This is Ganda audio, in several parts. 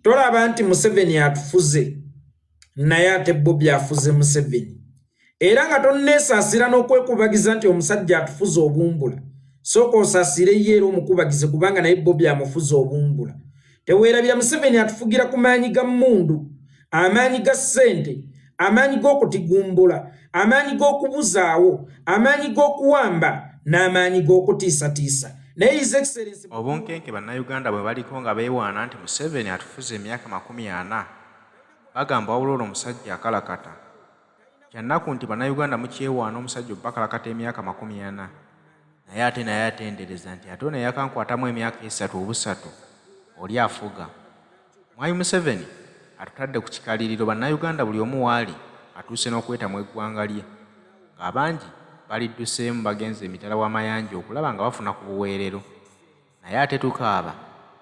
tolaba nti Museveni atufuze naye ate Bobi afuze Museveni era nga tonneesaasira n'okwekubagiza nti omusajja atufuze obumbula sooka osaasire ye era omukubagize kubanga naye Bobi amufuze obumbula. Teweerabira Museveni atufugira ku maanyi ga mmundu, amaanyi ga ssente, amaanyi g'okutigumbula, amaanyi g'okubuzaawo, amaanyi g'okuwamba n'amaanyi g'okutiisatiisa. Naye His Excellency obunkenke bannayuganda bwe baliko nga beewaana nti Museveni atufuze emyaka 40 bagamba wabula omusajja akalakata. Kyannaku nti bannayuganda mukyewaana omusajja obakalakata emyaka 40 naye atendereza nti ate ono yakankwatamu emyaka 3 obusatu oli afuga. Mwami Museveni atutadde ku kikaliriro bannayuganda buli omu waali atuuse n'okwetamu eggwanga lye ng'abangi balidduseemu bagenze emitala w'amayanja okulaba nga bafuna ku buweerero naye ate tukaaba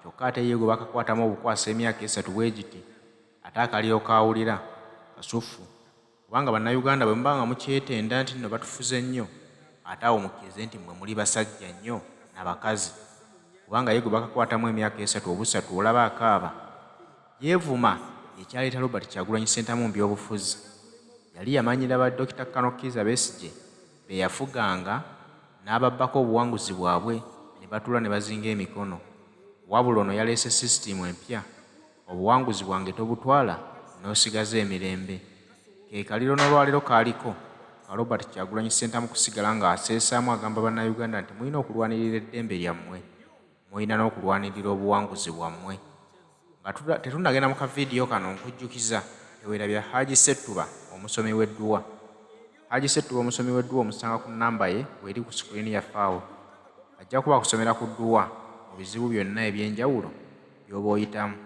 kyokka ate ye gwe bakakwatamu obukwasa emyaka 3 bwe giti ate akaliro kaawulira kasufu kubanga bannayuganda bwe muba nga mukyetenda nti nno batufuze nnyo ate awo mukkirize nti mmwe muli basajja nnyo n'abakazi kubanga ye gwe bakakwatamu emyaka 3 obusatu olaba akaaba. Yeevuma ekyaleeta Robert Kyagulanyi Ssentamu mu by'obufuzi yali yamanyira ba Dr. Kizza Besigye be yafuganga n'ababbako obuwanguzi bwabwe ne batula ne bazinga emikono. Wabula ono yaleese sisitimu empya, obuwanguzi bwange tobutwala n'osigaza emirembe. Ke kaliro n'olwaliro kaaliko ka Robert Kyagulanyi Ssentamu kusigala ng'aseesaamu agamba bannayuganda nti mulina okulwanirira eddembe lyammwe, mulina n'okulwanirira obuwanguzi bwammwe. Nga tetunnagenda mu kavidiyo kano nkujjukiza Teweerabira Haji Ssettuba omusomi w'edduwa. Haji Ssettuba omusomi w'edduwa omusanga ku nnamba ye bw'eri ku sikulini yaffe awo. Ajja kuba akusomera ku dduwa mu bizibu byonna eby'enjawulo by'oba oyitamu.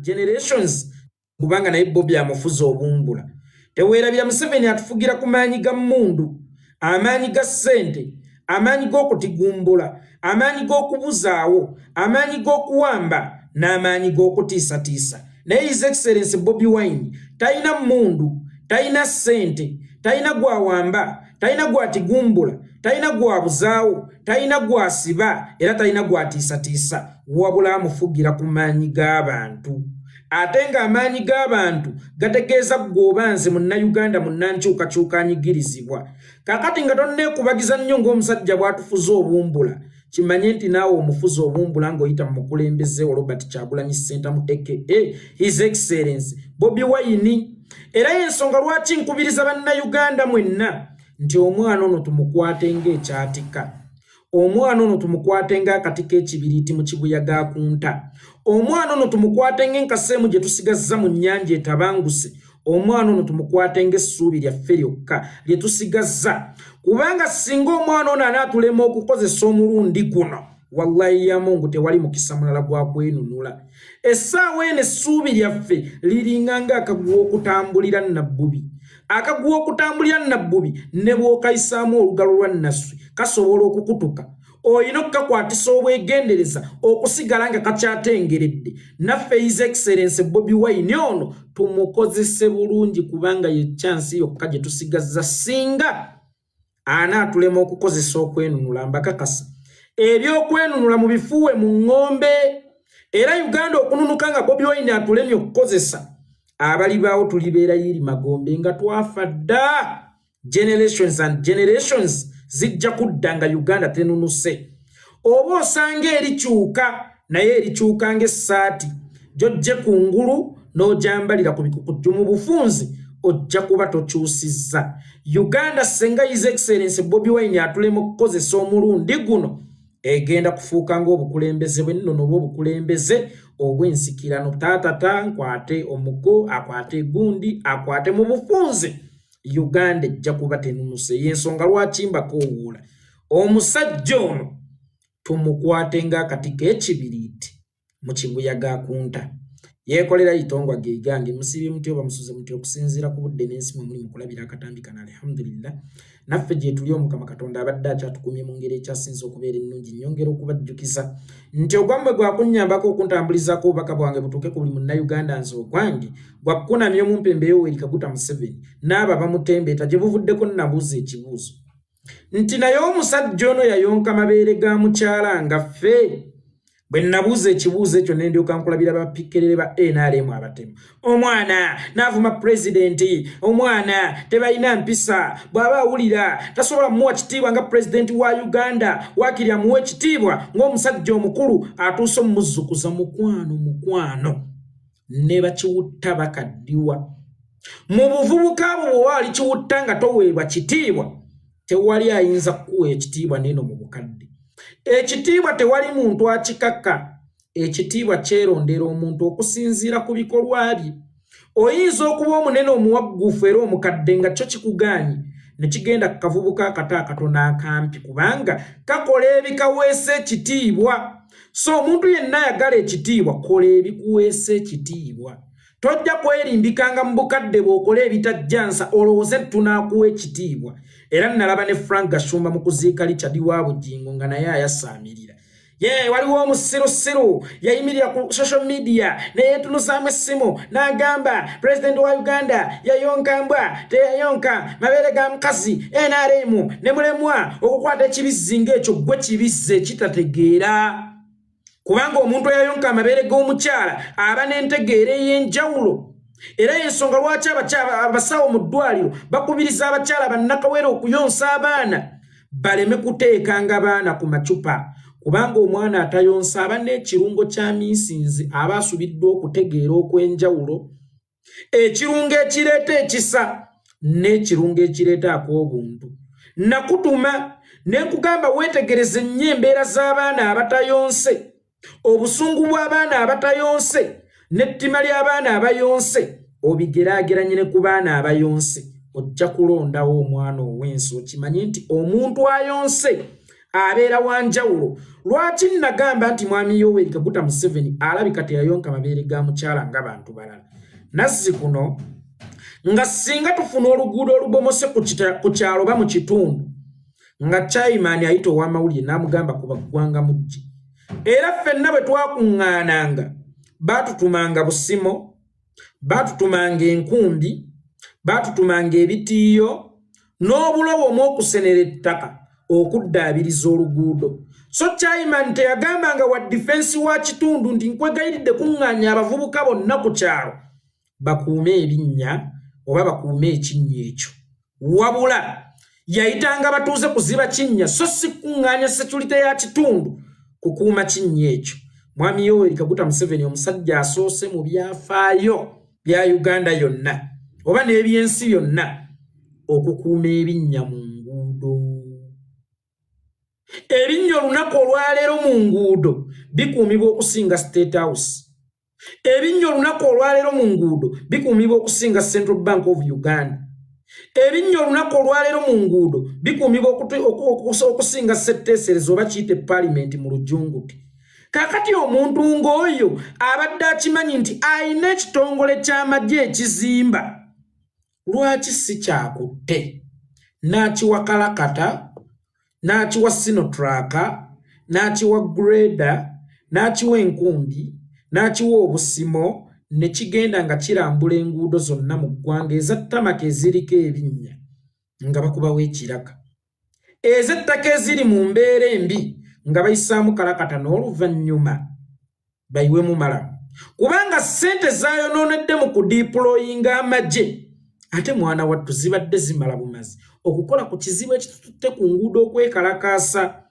Generations kubanga naye Bobi amufuze obumbula. Teweerabira Museveni atufugira ku maanyi ga mmundu, amaanyi ga ssente, amaanyi g'okutigumbula, amaanyi g'okubuzaawo, amaanyi g'okuwamba n'amaanyi g'okutiisatiisa. Naye His Excellency Bobi Wine talina mmundu, talina ssente, talina gwawamba, talina gwatigumbula, talina gwabuzaawo, talina gwasiba era talina gwatiisatiisa wabula amufugira ku maanyi g'abantu. Ate nga amaanyi g'abantu gategeeza gwoba nze munnayuganda munnankyukakyuka anyigirizibwa. Kakati nga tonneekubagiza nnyo ng'omusajja bw'atufuze obumbula, kimanye nti naawe omufuzi obumbula ng'oyita mu mukulembeze wa Robert Kyagulanyi Ssentamu aka His Excellency Bobi Wine. Era y'ensonga lwaki nkubiriza bannayuganda mwenna nti omwana ono tumukwate ng'ekyatika, omwana ono tumukwate ng'akati k'ekibiriiti mu kibuyaga kunta, omwana ono tumukwate ng'enkaseemu gye tusigazza mu nnyanja etabanguse, omwana ono tumukwate ng'essuubi lyaffe lyokka lye tusigazza. Kubanga singa omwana ono anaatulema okukozesa omulundi guno, wallahi ya Mungu tewali mukisa mulala gwa kwenunula. Essaawa eno essuubi lyaffe liringa ng'akaguwa okutambulira Nabbubi. Akaguwa okutambulira Nabbubi ne bw'okayisaamu olugalo lwa Nasswi kasobola okukutuka. Oyina okukakwatisa obwegendereza okusigala nga kakyatengeredde. Naffe His Excellency Bobi Wine ono tumukozese bulungi kubanga ye chance yokka gye tusigazza singa anaatulema okukozesa okwenunula. Mbakakasa ebyokwenunula mu bifuuwe mu ng'ombe. Era Uganda okununuka nga Bobi Wine atulemye okukozesa abali baawo tulibeera yiri magombe nga twafa dda. Generations and generations zijja kudda nga Uganda tenunuse. Oba osanga erikyuka naye erikyuka ng'essaati gy'ojje kungulu n'ojambalira ku bikukujju mu bufunzi ojja kuba tokyusizza. Uganda senga His Excellency Bobi Wine atulema okukozesa omulundi guno egenda kufuuka ng'obukulembeze bw'ennono obw'obukulembeze obw'ensikirano. Taatata nkwate omugo, akwate gundi, akwate mu bufunze. Uganda ejja kuba tenunuse. Y'ensonga lwaki mbakowoola omusajja ono tumukwate ng'akati k'ekibiriiti mu kibuyaga kunta. Yeekolera yitongwa geigange musibi muti oba musuze muti okusinziira ku budde n'ensi mwe muli mu kulabira akatambi kana. Alhamdulillah naffe gye tuli Omukama Katonda abadde akyatukumye mu ngeri ekyasinza okubeera ennungi. Nnyongera okubajjukiza nti ogwammwe gwakunnyambako okuntambulizako obubaka bwange butuuke ku buli munnayuganda nze ogwange gwakukunamya omumpembe Yoweri Kaguta Museveni n'abo bamutembeeta gye buvuddeko nnabuuza ekibuuzo nti naye omusajja ono yayonka mabeere ga mukyala nga ffe bwe nabuuza ekibuuzo ekyo ne ndyoka nkulabira bapikkerere ba NRM abatemu. Omwana n'avuma pulezidenti, omwana tebalina mpisa, bw'aba awulira tasobola muwa kitiibwa nga pulezidenti wa Uganda, waakiri amuwa ekitiibwa ng'omusajja omukulu atuuse omuzzukuza mukwano ne bakiwutta bakaddiwa. Mu buvubuka bwo bwe waali kiwutta nga toweebwa kitiibwa, tewali ayinza kukuwa ekitiibwa n'eno mu bukadde. Ekitiibwa tewali muntu akikakka, ekitiibwa kyerondera omuntu okusinziira ku bikolwa bye. Oyinza okuba omunene omuwagguufu era omukadde nga kyo kikugaanye ne kigenda ku kavubuka akato akatono akampi kubanga kakola ebikaweesa ekitiibwa. So omuntu yenna ayagala ekitiibwa, kola ebikuweesa ekitiibwa. Tojja kwerimbikanga mu bukadde bw'okola ebitajjansa olowooze tunaakuwa ekitiibwa. Era nalaba ne Frank Gashumba mu kuziika Richard wa Bugingo nga naye ayasaamirira. Waliwo omusirusiru yayimirira ku social media ne yeetunuzaamu essimu n'agamba pulezidenti wa Uganda yayonka mbwa teyayonka mabere ga mukazi. NRM ne mulemwa okukwata ekibizzi ng'ekyo gwe kibizze kitategeera. Kubanga omuntu eyayonka amabere g'omukyala aba n'entegeera ey'enjawulo. Era ensonga lwaki abasawo mu ddwaliro bakubiriza abakyala bannakawere okuyonsa abaana baleme kuteekanga baana ku macupa. Kubanga omwana atayonsa aba n'ekirungo kya minsinzi aba asubiddwa okutegeera okw'enjawulo. Ekirungo ekireeta ekisa n'ekirungo ekireeta ak'obuntu. Nakutuma ne nkugamba weetegereze nnyo embeera z'abaana abatayonse, obusungu bw'abaana abatayonse n'ettima ly'abaana abayonse, obigeraageranye ne ku baana abayonse, ojja kulondawo omwana ow'ensi. Okimanye nti omuntu ayonse abeera wa njawulo. Lwaki nagamba nti mwami Yoweri Kaguta Museveni alabika teyayonka mabeere ga mukyala ng'abantu balala? Nazzi kuno nga singa tufuna oluguudo olubomose ku kyalo oba mu kitundu nga Chairman ayita ow'amawulire n'amugamba kuba ggwanga mujje. Era ffenna bwe twakuŋŋaananga baatutumanga busimo, baatutumanga enkumbi, baatutumanga ebitiiyo n'obulobo omw'okusenera ettaka okuddaabiriza oluguudo. So Chairman teyagambanga wa defense wa kitundu nti nkwegayiridde kuŋŋaanya abavubuka bonna ku kyalo bakuume ebinnya oba bakuume ekinnya ekyo. Wabula yayitanga batuuze kuziba kinnya so si kuŋŋaanya security ya kitundu kukuuma kinnya ekyo. Mwami Yoweri Kaguta Museveni omusajja asoose mu byafaayo bya Uganda yonna oba n'ebyensi byonna okukuuma ebinnya mu nguudo. Ebinnya olunaku olwaleero mu nguudo bikuumibwa okusinga State House. Ebinnya olunaku olwaleero mu nguudo bikuumibwa okusinga Central Bank of Uganda. Ebinnya olunaku olwaleero mu nguudo bikuumibwa okusinga setteeserezo oba kiyite Parliament mu Lujunguti. Kakati omuntu ng'oyo abadde akimanyi nti ayina ekitongole ky'amagye ekizimba, lwaki si kyakutte n'akiwa kalakata, n'akiwa sinotraka, n'akiwa greda, n'akiwa enkumbi, n'akiwa obusimo, ne kigenda nga kirambula enguudo zonna mu ggwanga ez'ettamaka eziriko ebinnya nga bakubawo ekiraka, ez'ettaka eziri mu mbeera embi nga bayisaamu kalakata n'oluvannyuma bayiwemu malamu. Kubanga ssente zaayonoonedde mu kudiployinga amagye ate mwana wattu zibadde zimala bumazi okukola ku kizibu ekitututte ku nguudo okwekalakaasa.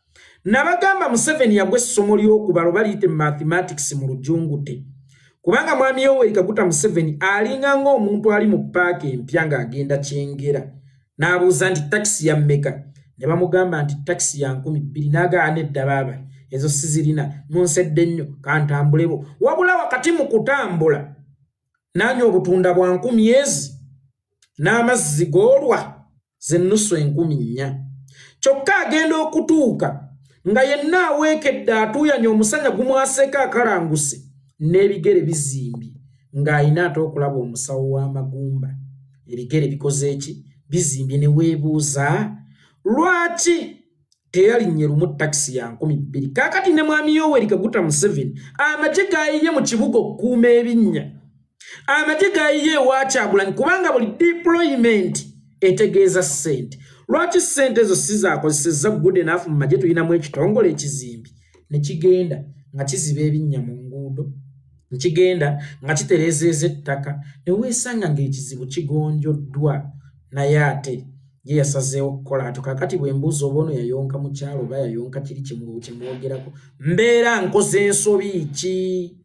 Nabagamba Museveni yagwa essomo ly'okubala oba liyite mathematics mu Lujungute. Kubanga mwami Yoweri Kaguta Museveni alinga ng'omuntu ali mu paaka empya ng'agenda Kyengera n'abuuza nti takisi ya mmeka, ne bamugamba nti takisi ya 2,000 n'agaana edda baaba ezo sizirina nonsedde nnyo kantambulebo. Wabula wakati mu kutambula n'anywa obutunda bwa 10,000 n'amazzi g'olwa z'ennusu 4,000. Kyokka agenda okutuuka nga yenna aweekedde atuuyanye omusanya gumwaseko akalanguse n'ebigere bizimbye ng'ayina ate okulaba omusawo w'amagumba. Ebigere bikoze eki? Bizimbye. Ne weebuuza lwaki teyalinnye lumu takisi ya 2,000. Kaakati ne mwami Yoweri Kaguta Museveni amagye gayiye mu kibuga okukuuma ebinnya, amagye gayiye ewa Kyagulanyi kubanga buli deployment etegeeza ssente. Lwaki ssente ezo si zaakozesezza good enough mu magye tulinamu ekitongole ekizimbi ne kigenda nga kiziba ebinnya mu nguudo nkigenda nga kitereezeza ettaka ne weesanga ng'ekizibu kigonjoddwa naye ate ye yasazeewo okukola atyo. Kakati bwe mbuuza oba ono yayonka mu kyalo oba yayonka kiri kimwogerako, mbeera nkoze ensobi ki?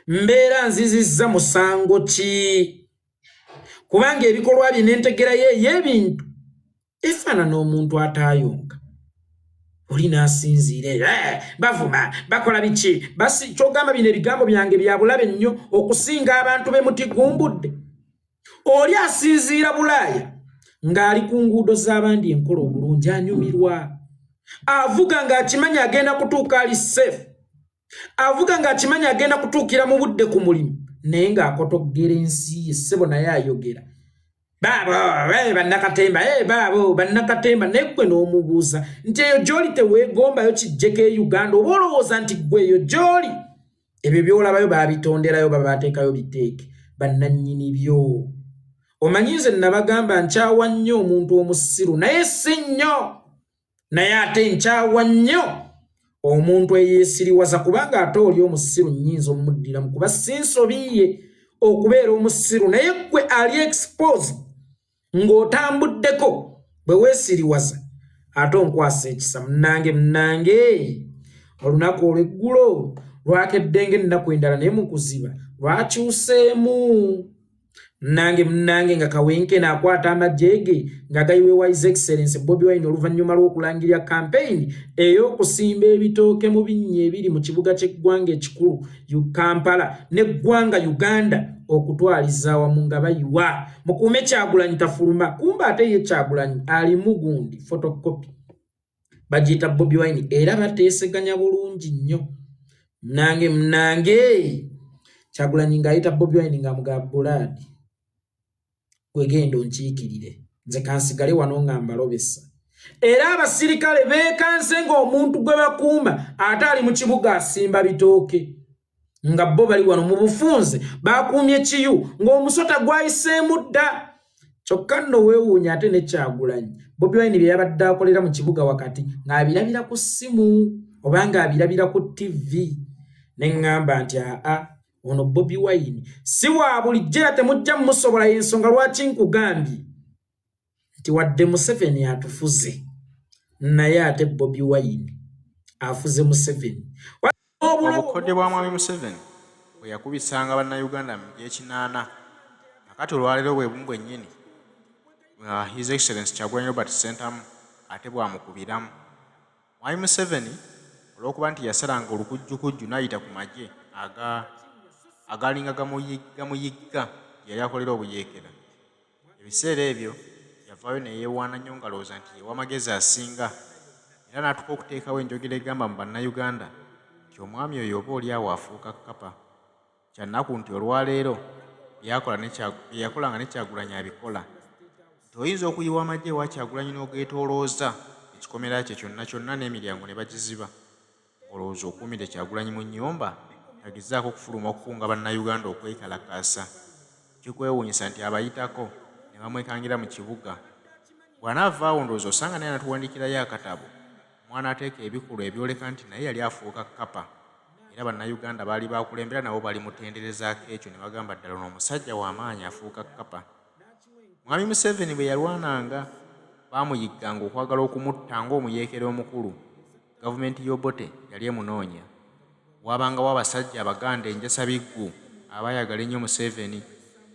Mbeera nzizizza musango ki? Kubanga ebikolwa bye n'entegera ye y'ebintu efaanana omuntu ataayonka. Oli n'asinziira bavuma bakola biki? Basi kyogamba bino ebigambo byange bya bulabe nnyo okusinga abantu be mutigumbudde. Oli asinziira Bulaaya ng'ali ku nguudo z'abandi enkola obulungi anyumirwa. Avuga ng'akimanyi agenda kutuuka ali safe. Avuga ng'akimanyi agenda kutuukira mu budde ku mulimu naye ng'akotoggera ensi ye ssebo naye ayogera. Baabo bannakatemba baabo bannakatemba naye ggwe n'omubuuza nti eyo gy'oli teweegombayo kijjeko e Uganda oba olowooza nti ggwe eyo gy'oli ebyo by'olabayo baabitonderayo babateekayo biteeke bannannyini byo. Omanyi nze nabagamba nkyawa nnyo omuntu omusiru naye si nnyo, naye ate nkyawa nnyo omuntu eyeesiriwaza kubanga ate oli omusiru nnyinza omuddiramu kuba si nsobi ye okubeera omusiru naye ggwe ali exposed ng'otambuddeko bwe weesiriwaza ate onkwasa ekisa. Munnange olunaku olw'eggulo lwakedde ng'ennaku endala naye mu kuziba lwakyuseemu. Munnange nga Kawenkene akwata amagye ge ng'agayiwa His Excellency Bobi Wine oluvannyuma lw'okulangirira campaign ey'okusimba ebitooke mu binnya ebiri mu kibuga ky'eggwanga ekikulu Kampala n'eggwanga Uganda okutwaliza awamu nga bayiwa. Mukuume Kyagulanyi tafuluma, kumba ate ye Kyagulanyi alimu gundi photocopy bagiyita Bobi Wine era bateeseganya bulungi nnyo. Munnange Kyagulanyi ng'ayita Bobi Wine ng'amugamba Bulaadi gwegenda onkiikirire nze kansigale wano nga mbalobesa. Era abaserikale beekanse ng'omuntu gwe bakuuma ate ali mu kibuga asimba bitooke nga bo bali wano mu bufunze bakuumye kiyu ng'omusota gwayiseemu dda. Kyokka nno weewuunya ate ne Kyagulanyi Bobi Wine bye yabadde akolera mu kibuga wakati ng'abirabira ku ssimu oba ng'abirabira ku TV ne ŋŋamba nti ono Bobi Wine si wa bulijjo era temujja mumusobola. Y'ensonga lwaki nkugambye nti wadde Museveni atufuze naye ate Bobi Wine afuze Museveni. Obukodde bwa mwami Museveni bwe yakubisanga bannayuganda mu gy'ekinaana nakati olwaleero bwe bumu bwennyini His Excellency Kyagulanyi Robert Ssentamu ate bwamukubiramu. Mwami Museveni olw'okuba nti yasalanga olukujjukujju n'ayita ku magye agalinga gamuyigga yali akolera obuyeekera. Ebiseera ebyo yavaayo ne yeewaana nnyo ngalowooza nti ew'amagezi asinga era n'atuka okuteekawo enjogera egamba mu bannayuganda nti omwami oyo oba oli awo afuuka kkapa. Kyannaku nti olwaleero byeyakolanga ne Kyagulanyi abikola. Nti oyinza okuyiwa amagye ewa Kyagulanyi n'ogeetoolooza ekikomera kye kyonna n'emiryango ne bagiziba. Olowooza okuumidde Kyagulanyi mu nnyumba agezaako okufuluma okukunga bannayuganda okwekalakaasa. Kikwewuunyisa nti abayitako ne bamwekangira mu kibuga. Bw'anaavaawo ndowooza osanga naye anatuwandiikirayo akatabo omwana ateeka ebikulu ebyoleka nti naye yali afuuka kkapa era bannayuganda baali bakulembera nabo bali mutenderezaako ekyo ne bagamba ddala ono omusajja w'amaanyi afuuka kkapa. Mwami Museveni bwe yalwananga baamuyigganga okwagala okumutta ng'omuyeekera omukulu. Gavumenti y'Obote yali emunoonya. Waabangawo abasajja Abaganda enjasa biggu abaayagala ennyo Museveni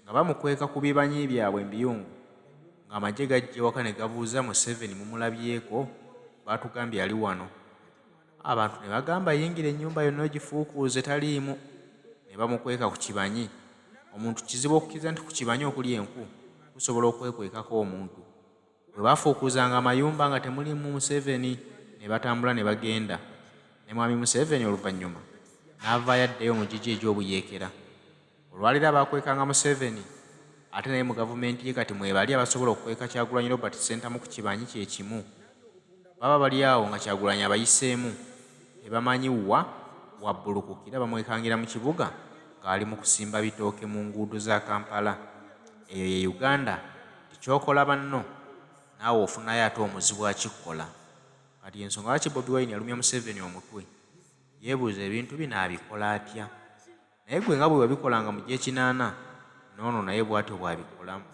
nga bamukweka ku bibanyi byabwe embiyungu ng'amagye gajja ewaka ne gabuuza Museveni mumulabyeko, baatugambye ali wano. Abantu ne bagamba yingira ennyumba yonna ogifuukuuze taliimu. Ne bamukweka ku kibanyi. Omuntu kizibu okukkiriza nti ku kibanyi okuli enku kusobola okwekwekako omuntu. Bwe baafuukuuzanga amayumba nga temulimu Museveni ne batambula ne bagenda. Ne mwami Museveni oluvannyuma n'avaayo addeyo mu gigi egy'obuyeekera. Olwaleero abaakwekanga Museveni ate naye mu gavumenti ye kati mwebali abasobola okukweka Kyagulanyi Robert Ssentamu ku kibanyi kye kimu. Baba bali awo nga Kyagulanyi abayiseemu tebamanyi wabbulukukira bamwekangira mu kibuga ng'ali mu kusimba bitooke mu nguudo za Kampala. Eyo ye Uganda. Tikyokola banno naawe ofunayo ate omuzibu akikola. Kati ensonga lwaki Bobi Wine yalumya Museveni omutwe yeebuuza ebintu bino abikola atya naye gwe nga bwe wabikolanga mu gy'ekinaana noono naye bw'atyo bw'abikolamu.